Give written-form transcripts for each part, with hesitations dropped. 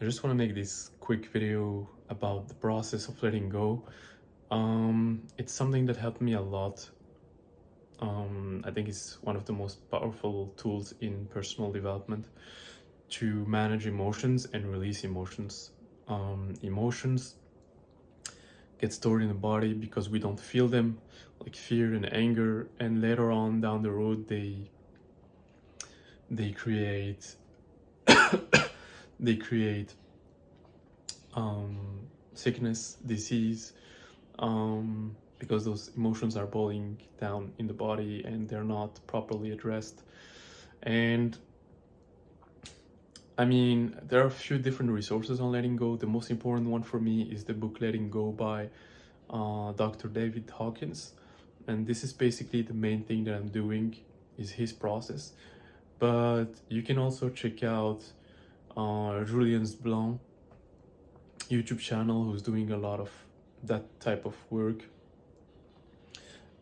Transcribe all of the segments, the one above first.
I just want to make this quick video about the process of letting go. It's something that helped me a lot. I think it's one of the most powerful tools in personal development to manage emotions and release emotions. Emotions get stored in the body because we don't feel them, like fear and anger, and later on down the road they create they create sickness, disease, because those emotions are boiling down in the body and they're not properly addressed. And I mean, there are a few different resources on letting go. The most important one for me is the book Letting Go by Dr. David Hawkins. And this is basically the main thing that I'm doing is his process. But you can also check out Julian Blanc YouTube channel, who's doing a lot of that type of work.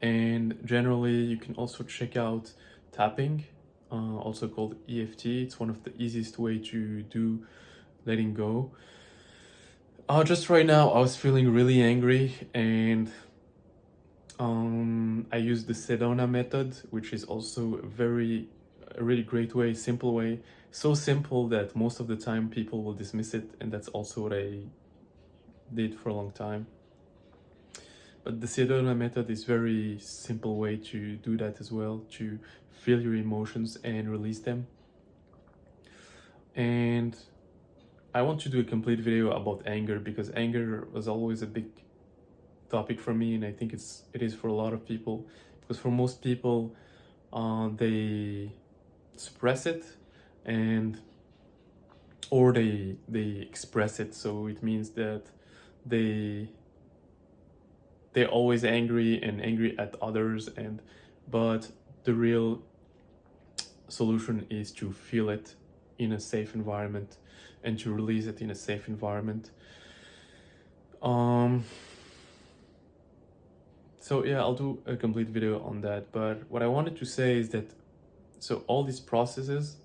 And generally you can also check out tapping, also called EFT. It's one of the easiest way to do letting go. Just right now I was feeling really angry, and I used the Sedona method, which is also a really great way, simple way. So simple that most of the time people will dismiss it, and that's also what I did for a long time. But the Sedona method is very simple way to do that as well, to feel your emotions and release them. And I want to do a complete video about anger, because anger was always a big topic for me, and I think it is for a lot of people. Because for most people, they suppress it, and or they express it. So it means that they they're always angry and angry at others, and but the real solution is to feel it in a safe environment and to release it in a safe environment. So yeah, I'll do a complete video on that, but what I wanted to say is that so all these processes,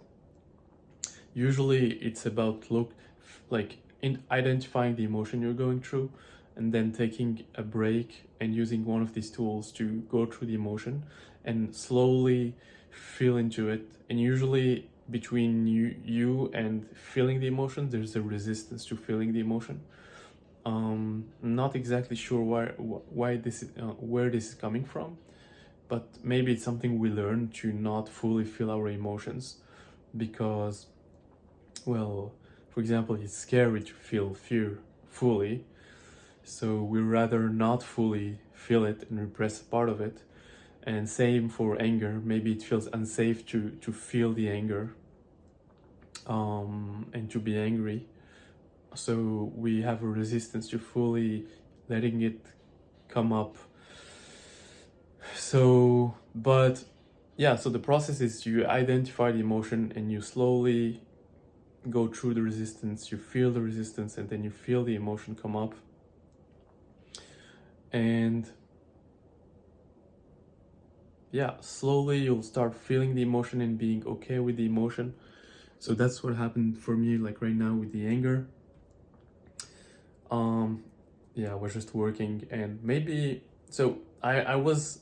usually it's about in identifying the emotion you're going through, and then taking a break and using one of these tools to go through the emotion and slowly feel into it. And usually between you and feeling the emotion, there's a resistance to feeling the emotion. Not exactly sure why this where this is coming from, but maybe it's something we learn to not fully feel our emotions, because, well, for example, it's scary to feel fear fully, so we rather not fully feel it and repress a part of it. And same for anger, maybe it feels unsafe to feel the anger, and to be angry, so we have a resistance to fully letting it come up. So but yeah, so the process is you identify the emotion and you slowly go through the resistance, you feel the resistance, and then you feel the emotion come up. And yeah, slowly you'll start feeling the emotion and being okay with the emotion. So that's what happened for me, like right now with the anger. Yeah, I was just working, and maybe so I was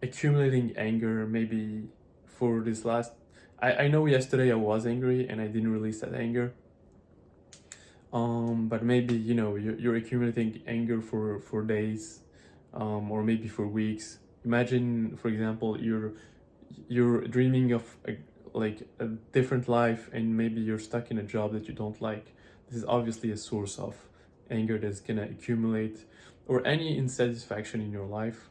accumulating anger maybe for this last, I know yesterday I was angry and I didn't release that anger. But maybe, you know, you're accumulating anger for days, or maybe for weeks. Imagine, for example, you're dreaming of a different life, and maybe you're stuck in a job that you don't like. This is obviously a source of anger that's gonna accumulate, or any insatisfaction in your life.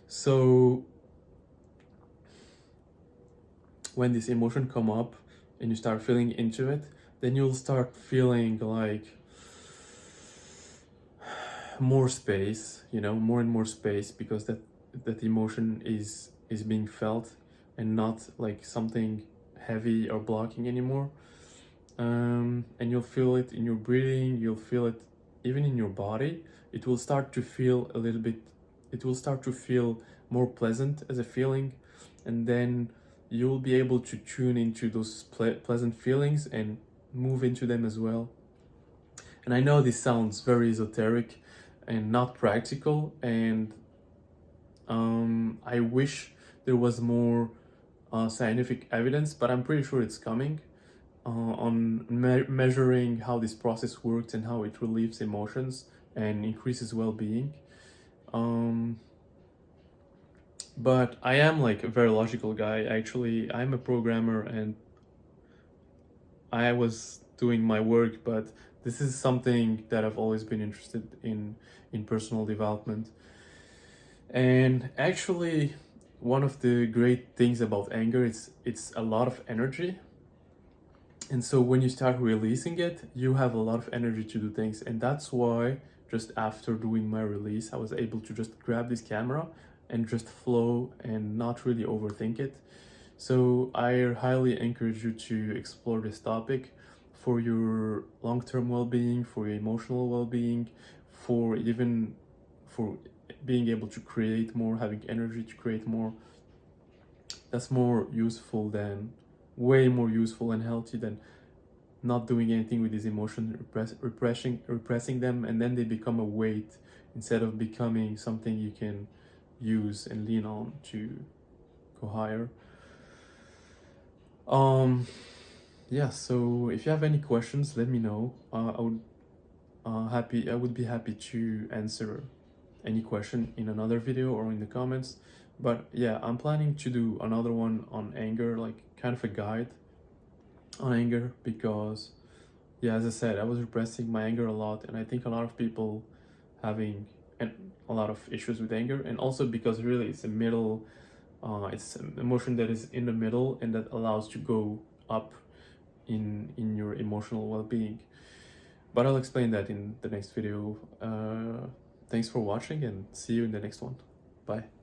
So when this emotion come up and you start feeling into it, then you'll start feeling like more space, you know, more and more space, because that emotion is being felt and not like something heavy or blocking anymore. And you'll feel it in your breathing, you'll feel it even in your body. It will start to feel a little bit, it will start to feel more pleasant as a feeling. And then you'll be able to tune into those pleasant feelings and move into them as well. And I know this sounds very esoteric and not practical, and I wish there was more scientific evidence, but I'm pretty sure it's coming on measuring how this process works and how it relieves emotions and increases well-being. But I am like a very logical guy. Actually, I'm a programmer and I was doing my work, but this is something that I've always been interested in personal development. And actually, one of the great things about anger is it's a lot of energy. And so when you start releasing it, you have a lot of energy to do things. And that's why just after doing my release, I was able to just grab this camera and just flow and not really overthink it. So I highly encourage you to explore this topic for your long-term well-being, for your emotional well-being, for being able to create more, having energy to create more. That's way more useful and healthy than not doing anything with these emotions, repressing them, and then they become a weight instead of becoming something you can use and lean on to go higher. Yeah, so if you have any questions, let me know. I would be happy to answer any question in another video or in the comments. But yeah, I'm planning to do another one on anger, like kind of a guide on anger, because yeah, as I said, I was repressing my anger a lot, and I think a lot of people having a lot of issues with anger, and also because really it's it's an emotion that is in the middle and that allows to go up in your emotional well-being. But I'll explain that in the next video. Thanks for watching and see you in the next one. Bye.